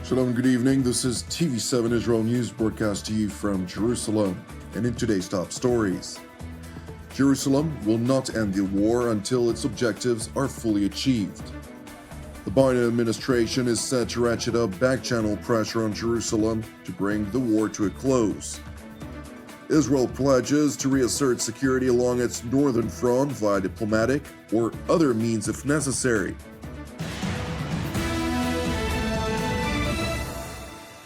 Shalom, good evening. This is TV7 Israel News broadcast to you from Jerusalem. And in today's top stories, Jerusalem will not end the war until its objectives are fully achieved. The Biden administration is set to ratchet up back-channel pressure on Jerusalem to bring the war to a close. Israel pledges to reassert security along its northern front via diplomatic or other means if necessary.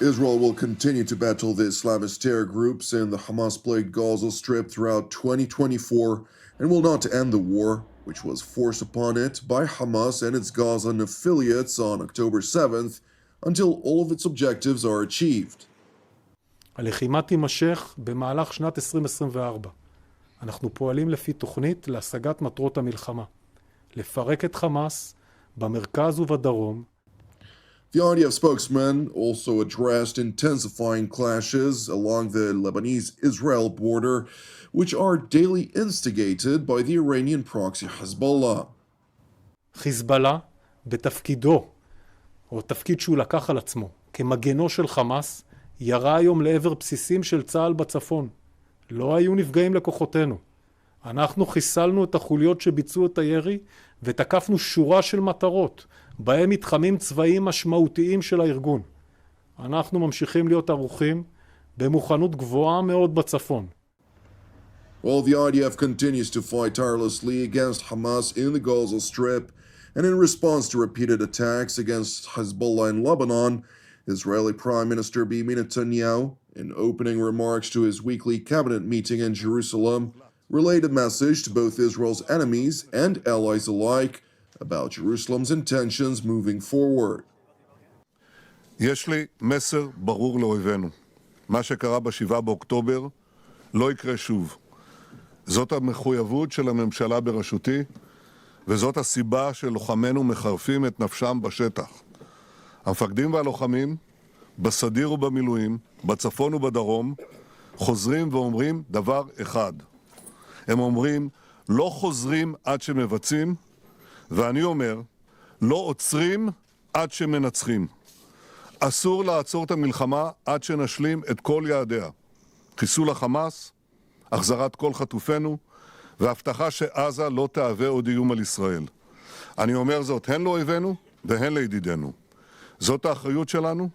Israel will continue to battle the Islamist terror groups in the Hamas-plagued Gaza Strip throughout 2024 and will not end the war, which was forced upon it by Hamas and its Gazan affiliates on October 7th, until all of its objectives are achieved. הלחימה תימשך במהלך שנת 2024. אנחנו פועלים לפי תוכנית להשגת מטרות המלחמה. לפרק את חמאס במרכז ובדרום. The IDF spokesman also addressed intensifying clashes along the Lebanese-Israel border, which are daily instigated by the Iranian proxy Hezbollah. חיזבאללה, בתפקידו, או תפקיד שהוא לקח על עצמו, כמגנו של חמאס, ירה היום לעבר בסיסים של צה"ל בצפון. לא היו נפגעים לכוחותינו. אנחנו חיסלנו את החוליות שביצעו את הירי, ותקפנו שורה של מטרות, בהם מתחמים צבאיים משמעותיים של הארגון. אנחנו ממשיכים להיות ערוכים במוכנות גבוהה מאוד בצפון. While the IDF continues to fight tirelessly against Hamas in the Gaza Strip, and in response to repeated attacks against Hezbollah in Lebanon, Israeli Prime Minister Benjamin Netanyahu, in opening remarks to his weekly cabinet meeting in Jerusalem, relayed a message to both Israel's enemies and allies alike about Jerusalem's intentions moving forward. יש לי מסר ברור לאויבינו. מה שקרה ב-7 באוקטובר לא יקרה שוב. זאת המחויבות של הממשלה בראשותי, וזאת הסיבה שלוחמינו מחרפים את נפשם בשטח. המפקדים והלוחמים, בסדיר ובמילואים, בצפון ובדרום, חוזרים ואומרים דבר אחד. הם אומרים, לא חוזרים עד שמבצעים, ואני אומר, לא עוצרים עד שמנצחים. אסור לעצור את המלחמה עד שנשלים את כל יעדיה. חיסול החמאס, החזרת כל חטופינו, והבטחה שעזה לא תהווה עוד איום על ישראל. אני אומר זאת הן לאויבינו והן לידידינו. זאת האחריות שלנו,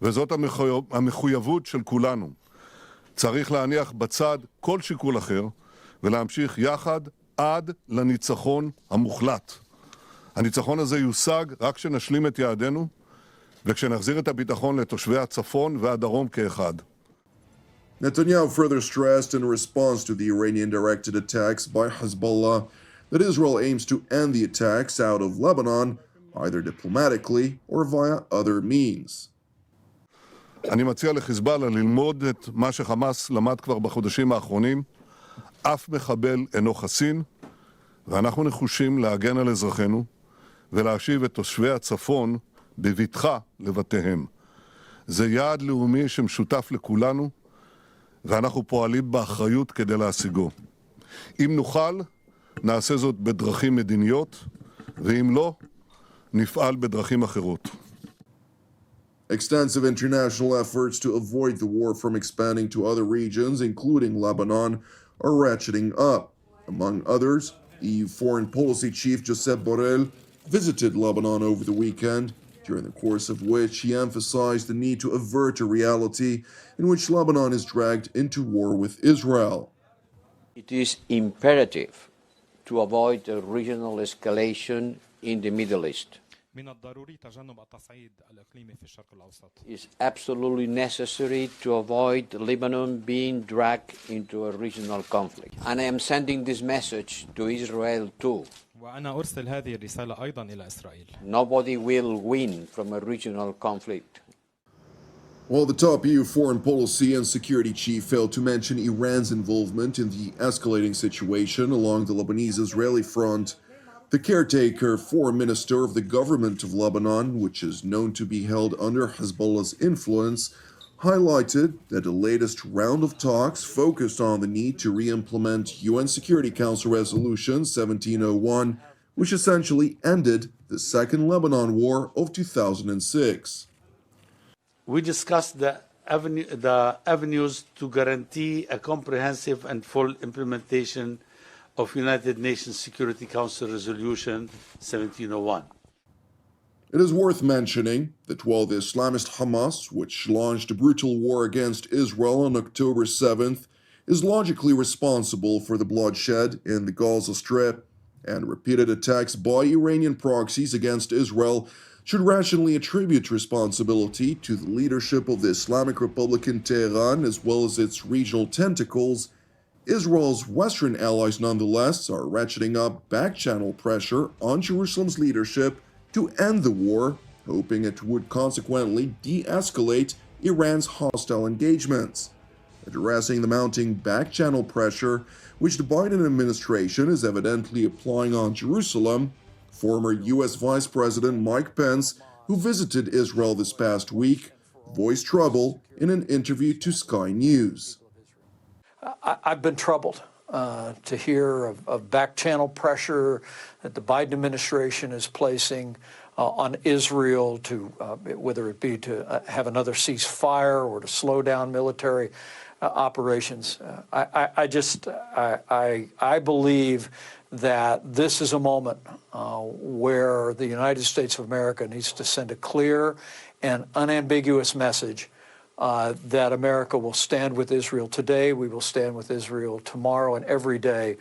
וזאת המחויבות של כולנו. צריך להניח בצד כל שיקול אחר, ולהמשיך יחד עד לניצחון המוחלט. הניצחון הזה יושג רק כשנשלים את יעדינו, וכשנחזיר את הביטחון לתושבי הצפון והדרום כאחד. Netanyahu further stressed in response to the Iranian-directed attacks by Hezbollah that Israel aims to end the attacks out of Lebanon, either diplomatically or via other means. אני מציע לחיזבאללה ללמוד את מה שחמאס למד כבר בחודשים האחרונים. אף מחבל אינו חסין, ואנחנו נחושים להגן על אזרחינו ולהשיב את תושבי הצפון בבטחה לבתיהם. זה יעד לאומי שמשותף לכולנו, ואנחנו פועלים באחריות כדי להשיגו. אם נוכל, נעשה זאת בדרכים מדיניות, ואם לא, נפעל בדרכים אחרות. Extensive international efforts to avoid the war from expanding to other regions, including Lebanon, are ratcheting up. Among others, EU Foreign Policy Chief Josep Borrell visited Lebanon over the weekend, during the course of which he emphasized the need to avert a reality in which Lebanon is dragged into war with Israel. It is imperative to avoid a regional escalation in the Middle East. It's absolutely necessary to avoid Lebanon being dragged into a regional conflict. And I am sending this message to Israel too. وأنا أرسل هذه الرسالة أيضا إلى إسرائيل. Nobody will win from a regional conflict. While the top EU foreign policy and security chief failed to mention Iran's involvement in the escalating situation along the Lebanese-Israeli front, the caretaker foreign minister of the government of Lebanon, which is known to be held under Hezbollah's influence, highlighted that the latest round of talks focused on the need to re-implement UN Security Council Resolution 1701, which essentially ended the Second Lebanon War of 2006. We discussed the avenues to guarantee a comprehensive and full implementation of United Nations Security Council Resolution 1701. It is worth mentioning that while the Islamist Hamas, which launched a brutal war against Israel on October 7th, is logically responsible for the bloodshed in the Gaza Strip, and repeated attacks by Iranian proxies against Israel should rationally attribute responsibility to the leadership of the Islamic Republic in Tehran as well as its regional tentacles, Israel's Western allies nonetheless are ratcheting up back-channel pressure on Jerusalem's leadership to end the war, hoping it would consequently de-escalate Iran's hostile engagements. Addressing the mounting back-channel pressure, which the Biden administration is evidently applying on Jerusalem, former U.S. Vice President Mike Pence, who visited Israel this past week, voiced trouble in an interview to Sky News. I've been troubled to hear of back-channel pressure that the Biden administration is placing on Israel to, whether it be to have another ceasefire or to slow down military operations. I believe that this is a moment where the United States of America needs to send a clear and unambiguous message that America will stand with Israel today, we will stand with Israel tomorrow and every day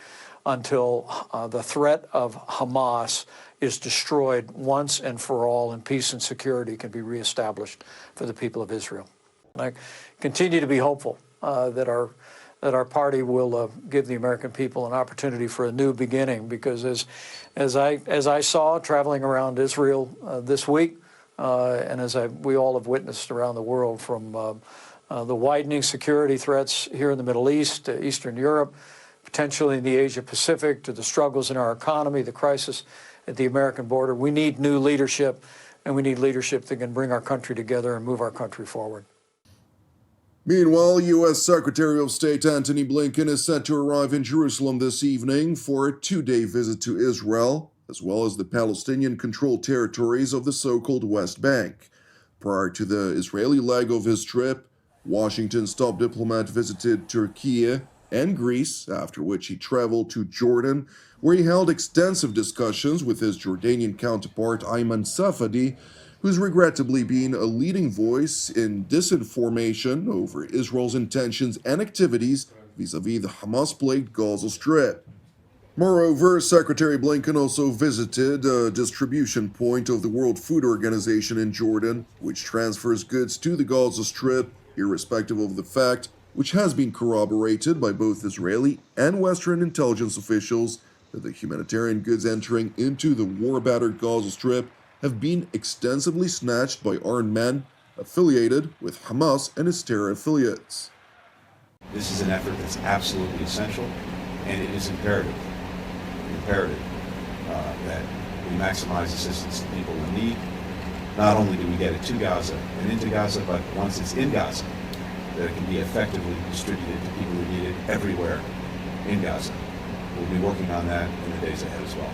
until the threat of Hamas is destroyed once and for all, and peace and security can be reestablished for the people of Israel. I continue to be hopeful that our party will give the American people an opportunity for a new beginning, because as I saw traveling around Israel this week, and as we all have witnessed around the world, from the widening security threats here in the Middle East, to Eastern Europe, potentially in the Asia Pacific, to the struggles in our economy, the crisis at the American border, we need new leadership, and we need leadership that can bring our country together and move our country forward. Meanwhile, U.S. Secretary of State Antony Blinken is set to arrive in Jerusalem this evening for a two-day visit to Israel, as well as the Palestinian-controlled territories of the so-called West Bank. Prior to the Israeli leg of his trip, Washington's top diplomat visited Turkey and Greece, after which he traveled to Jordan, where he held extensive discussions with his Jordanian counterpart Ayman Safadi, who's regrettably been a leading voice in disinformation over Israel's intentions and activities vis-à-vis the Hamas-plagued Gaza Strip. Moreover, Secretary Blinken also visited a distribution point of the World Food Organization in Jordan, which transfers goods to the Gaza Strip, irrespective of the fact, which has been corroborated by both Israeli and Western intelligence officials, that the humanitarian goods entering into the war-battered Gaza Strip have been extensively snatched by armed men affiliated with Hamas and its terror affiliates. This is an effort that's absolutely essential, and it is imperative that we maximize assistance to people in need. Not only do we get it to Gaza and into Gaza, but once it's in Gaza, that it can be effectively distributed to people who need it everywhere in Gaza. We'll be working on that in the days ahead as well.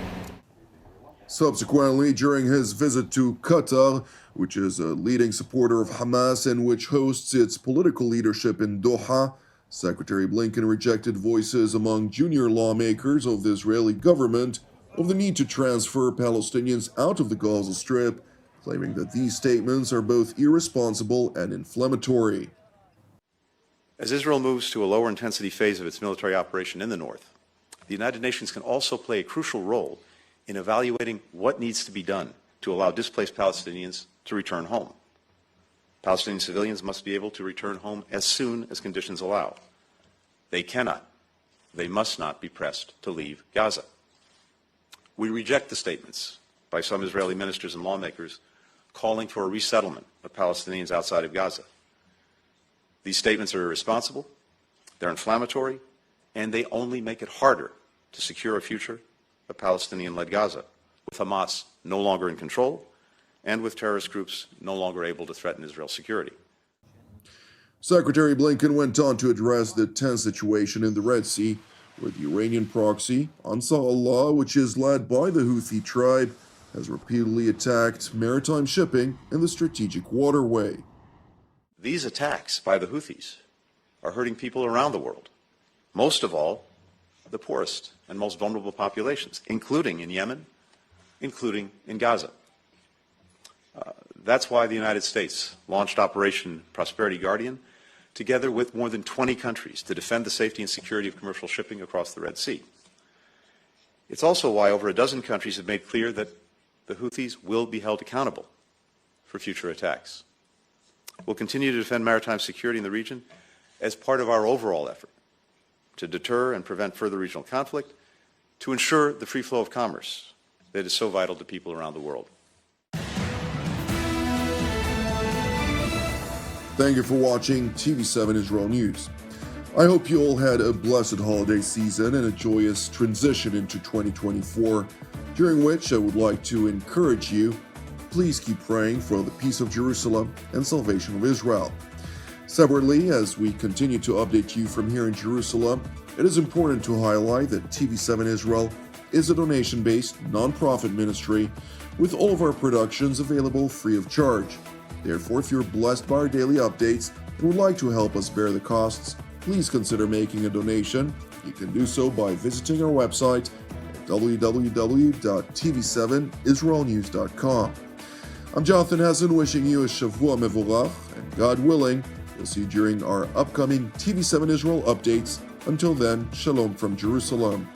Subsequently, during his visit to Qatar, which is a leading supporter of Hamas and which hosts its political leadership in Doha, Secretary Blinken rejected voices among junior lawmakers of the Israeli government of the need to transfer Palestinians out of the Gaza Strip, claiming that these statements are both irresponsible and inflammatory. As Israel moves to a lower intensity phase of its military operation in the north, the United Nations can also play a crucial role in evaluating what needs to be done to allow displaced Palestinians to return home. Palestinian civilians must be able to return home as soon as conditions allow. They must not be pressed to leave Gaza. We reject the statements by some Israeli ministers and lawmakers calling for a resettlement of Palestinians outside of Gaza. These statements are irresponsible, they're inflammatory, and they only make it harder to secure a future of Palestinian-led Gaza, with Hamas no longer in control and with terrorist groups no longer able to threaten Israel's security. Secretary Blinken went on to address the tense situation in the Red Sea, where the Iranian proxy, Ansar Allah, which is led by the Houthi tribe, has repeatedly attacked maritime shipping in the strategic waterway. These attacks by the Houthis are hurting people around the world, most of all, the poorest and most vulnerable populations, including in Yemen, including in Gaza. That's why the United States launched Operation Prosperity Guardian, together with more than 20 countries, to defend the safety and security of commercial shipping across the Red Sea. It's also why over a dozen countries have made clear that the Houthis will be held accountable for future attacks. We'll continue to defend maritime security in the region as part of our overall effort to deter and prevent further regional conflict, to ensure the free flow of commerce that is so vital to people around the world. Thank you for watching TV7 Israel News. I hope you all had a blessed holiday season and a joyous transition into 2024, during which I would like to encourage you, please keep praying for the peace of Jerusalem and salvation of Israel. Separately, as we continue to update you from here in Jerusalem, it is important to highlight that TV7 Israel is a donation-based, non-profit ministry with all of our productions available free of charge. Therefore, if you're blessed by our daily updates and would like to help us bear the costs, please consider making a donation. You can do so by visiting our website at www.tv7israelnews.com. I'm Jonathan Hessen, wishing you a Shavua Mevorach, and God willing, we'll see you during our upcoming TV7 Israel updates. Until then, Shalom from Jerusalem.